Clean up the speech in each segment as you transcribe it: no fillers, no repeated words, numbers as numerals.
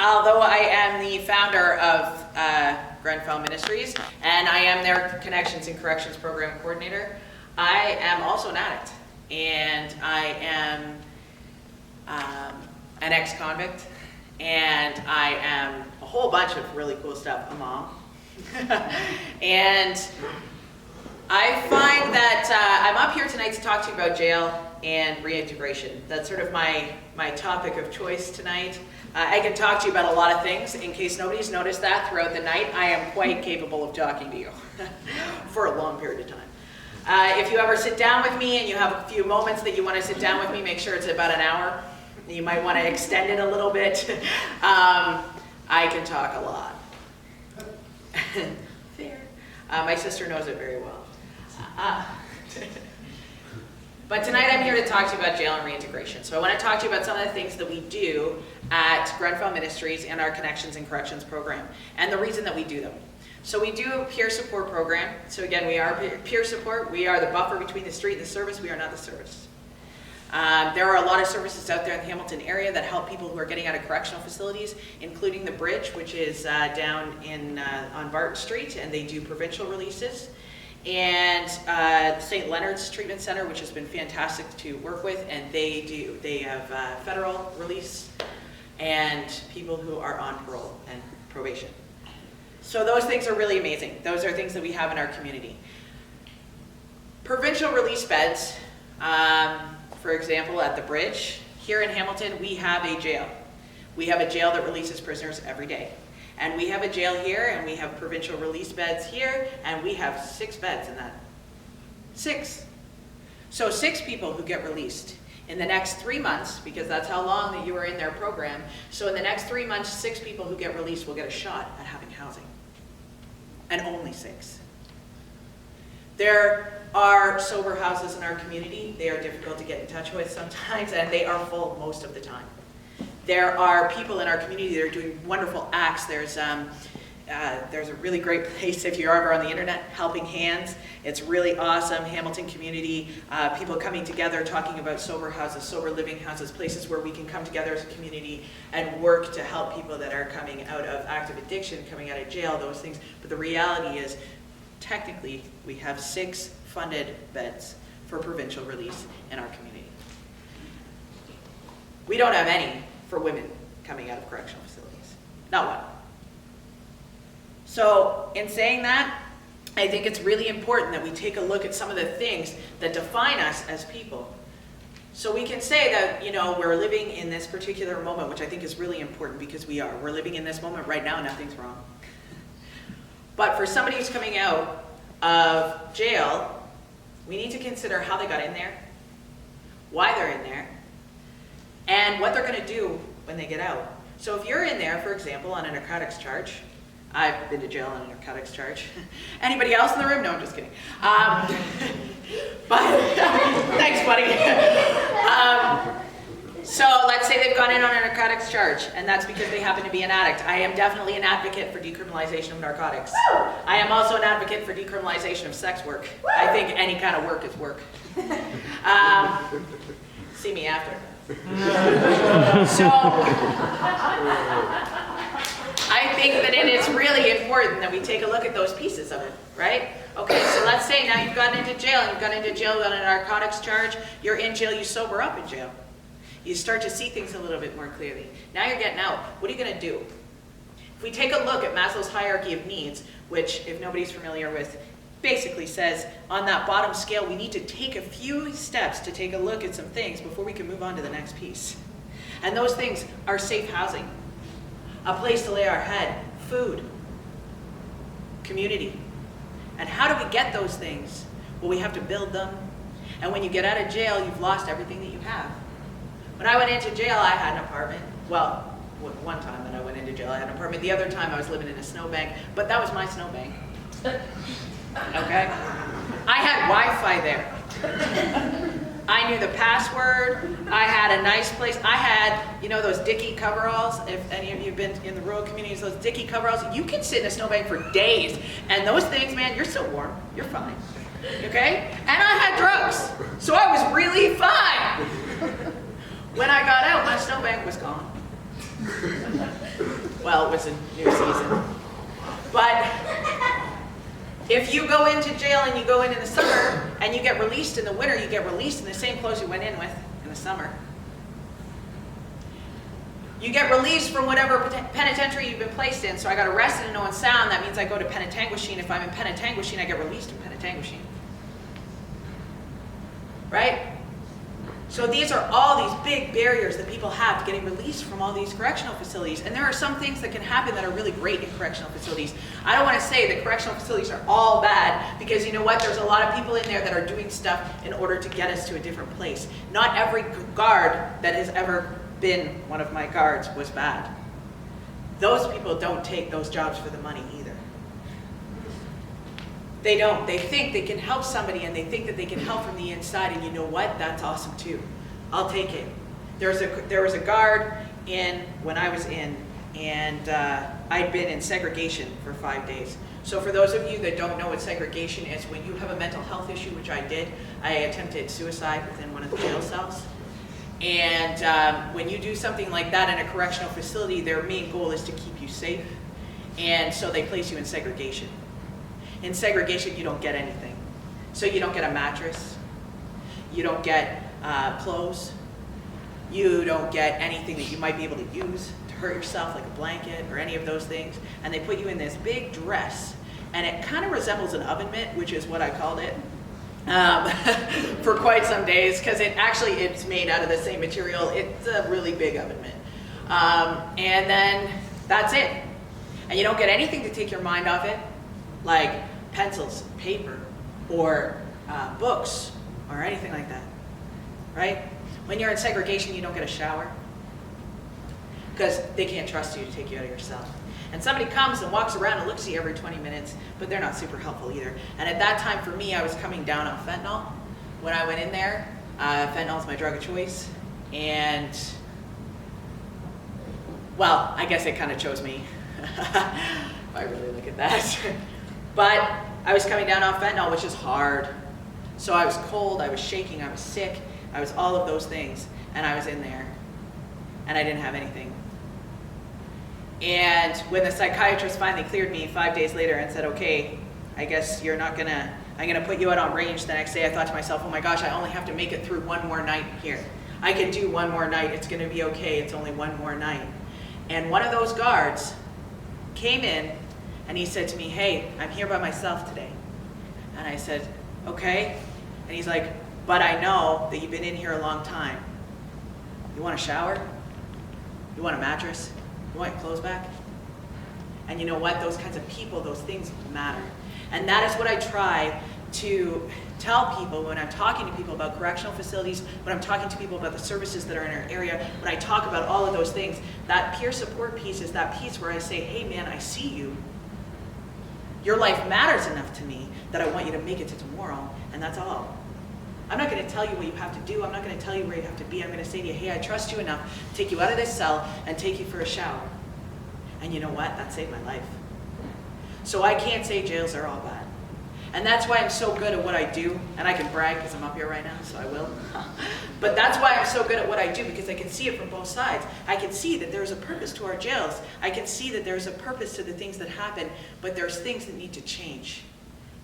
although I am the founder of Grenfell Ministries, and I am their Connections and Corrections Program Coordinator, I am also an addict, and I am an ex-convict, and I am a whole bunch of really cool stuff, a mom. And I find that I'm up here tonight to talk to you about jail and reintegration. That's sort of my topic of choice tonight. I can talk to you about a lot of things. In case nobody's noticed that throughout the night, I am quite capable of talking to you for a long period of time. If you ever sit down with me and you have a few moments that you want to sit down with me, make sure it's about an hour. You might want to extend it a little bit. I can talk a lot. Fair. My sister knows it very well. But tonight I'm here to talk to you about jail and reintegration. So I want to talk to you about some of the things that we do at Grenfell Ministries and our Connections and Corrections program, and the reason that we do them. So we do a peer support program. So again, we are peer support. We are the buffer between the street and the service. We are not the service. There are a lot of services out there in the Hamilton area that help people who are getting out of correctional facilities, including the Bridge, which is down on Barton Street, and they do provincial releases. And St. Leonard's Treatment Center, which has been fantastic to work with, and they have federal release and people who are on parole and probation. So those things are really amazing. Those are things that we have in our community. Provincial release beds, for example, at the Bridge, here in Hamilton, we have a jail. We have a jail that releases prisoners every day. And we have a jail here, and we have provincial release beds here, and we have 6 beds in that. 6. So 6 people who get released in the next 3 months, because that's how long that you are in their program. So in the next 3 months, 6 people who get released will get a shot at having housing. And only 6. There are sober houses in our community. They are difficult to get in touch with sometimes, and they are full most of the time. There are people in our community that are doing wonderful acts. There's a really great place, if you're ever on the internet, Helping Hands. It's really awesome. Hamilton community, people coming together, talking about sober houses, sober living houses, places where we can come together as a community and work to help people that are coming out of active addiction, coming out of jail, those things. But the reality is, technically, we have 6 funded beds for provincial release in our community. We don't have any for women coming out of correctional facilities. Not one. So in saying that, I think it's really important that we take a look at some of the things that define us as people. So we can say that, you know, we're living in this particular moment, which I think is really important because we are. We're living in this moment right now, nothing's wrong. But for somebody who's coming out of jail, we need to consider how they got in there, why they're in there, and what they're going to do when they get out. So if you're in there, for example, on a narcotics charge, I've been to jail on a narcotics charge. Anybody else in the room? No, I'm just kidding. But thanks, buddy. So let's say they've gone in on a narcotics charge, and that's because they happen to be an addict. I am definitely an advocate for decriminalization of narcotics. I am also an advocate for decriminalization of sex work. I think any kind of work is work. See me after. So I think that it is really important that we take a look at those pieces of it, right? Okay, so let's say now you've gotten into jail, and you've gotten into jail on a narcotics charge, you're in jail, you sober up in jail. You start to see things a little bit more clearly. Now you're getting out. What are you going to do? If we take a look at Maslow's hierarchy of needs, which, if nobody's familiar with, basically says on that bottom scale, we need to take a few steps to take a look at some things before we can move on to the next piece. And those things are safe housing, a place to lay our head, food, community. And how do we get those things? Well, we have to build them. And when you get out of jail, you've lost everything that you have. When I went into jail, I had an apartment. Well, one time that I went into jail, I had an apartment. The other time I was living in a snowbank, but that was my snowbank. Okay? I had Wi-Fi there. I knew the password. I had a nice place. I had, you know, those Dickie coveralls. If any of you have been in the rural communities, those Dickie coveralls, you can sit in a snowbank for days. And those things, man, you're still warm. You're fine. Okay? And I had drugs. So I was really fine. When I got out, my snowbank was gone. Well, it was a new season. But if you go into jail and you go in the summer and you get released in the winter, you get released in the same clothes you went in with in the summer. You get released from whatever penitentiary you've been placed in. So I got arrested in Owen Sound. That means I go to Penetanguishene. If I'm in Penetanguishene, I get released in Penetanguishene. Right? So these are all these big barriers that people have to getting released from all these correctional facilities. And there are some things that can happen that are really great in correctional facilities. I don't want to say that correctional facilities are all bad, because you know what? There's a lot of people in there that are doing stuff in order to get us to a different place. Not every guard that has ever been one of my guards was bad. Those people don't take those jobs for the money either. They don't. They think they can help somebody, and they think that they can help from the inside, and you know what? That's awesome too. I'll take it. There was a guard when I was in, and I'd been in segregation for 5 days. So for those of you that don't know what segregation is, when you have a mental health issue, which I did, I attempted suicide within one of the jail cells. And when you do something like that in a correctional facility, their main goal is to keep you safe. And so they place you in segregation. In segregation, you don't get anything. So you don't get a mattress. You don't get clothes. You don't get anything that you might be able to use to hurt yourself, like a blanket or any of those things. And they put you in this big dress. And it kind of resembles an oven mitt, which is what I called it. For quite some days, because it's made out of the same material. It's a really big oven mitt. And then that's it. And you don't get anything to take your mind off it, like pencils, paper, or books, or anything like that, right? When you're in segregation, you don't get a shower, because they can't trust you to take you out of your cell. And somebody comes and walks around and looks at you every 20 minutes, but they're not super helpful either. And at that time, for me, I was coming down on fentanyl. When I went in there, fentanyl is my drug of choice. And, well, I guess it kind of chose me, if I really look at that. But I was coming down on fentanyl, which is hard. So I was cold, I was shaking, I was sick, I was all of those things. And I was in there, and I didn't have anything. And when the psychiatrist finally cleared me 5 days later and said, okay, I guess I'm gonna put you out on range the next day, I thought to myself, oh my gosh, I only have to make it through one more night here. I can do one more night, it's gonna be okay, it's only one more night. And one of those guards came in and he said to me, hey, I'm here by myself today. And I said, okay. And he's like, but I know that you've been in here a long time. You want a shower? You want a mattress? You want your clothes back? And you know what? Those kinds of people, those things matter. And that is what I try to tell people when I'm talking to people about correctional facilities, when I'm talking to people about the services that are in our area, when I talk about all of those things. That peer support piece is that piece where I say, hey man, I see you. Your life matters enough to me that I want you to make it to tomorrow, and that's all. I'm not going to tell you what you have to do. I'm not going to tell you where you have to be. I'm going to say to you, hey, I trust you enough to take you out of this cell and take you for a shower. And you know what? That saved my life. So I can't say jails are all bad. And that's why I'm so good at what I do. And I can brag because I'm up here right now, so I will. But that's why I'm so good at what I do, because I can see it from both sides. I can see that there's a purpose to our jails. I can see that there's a purpose to the things that happen, but there's things that need to change.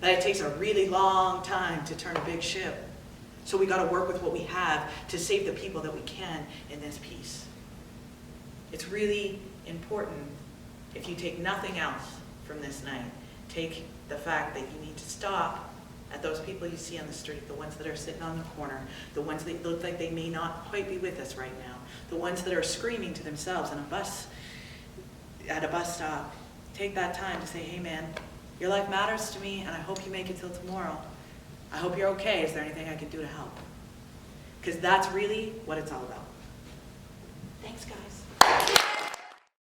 That it takes a really long time to turn a big ship. So we got to work with what we have to save the people that we can in this piece. It's really important, if you take nothing else from this night, take the fact that you need to stop at those people you see on the street, the ones that are sitting on the corner, the ones that look like they may not quite be with us right now, the ones that are screaming to themselves on at a bus stop. Take that time to say, hey man, your life matters to me, and I hope you make it till tomorrow. I hope you're okay. Is there anything I can do to help? Because that's really what it's all about. Thanks, guys.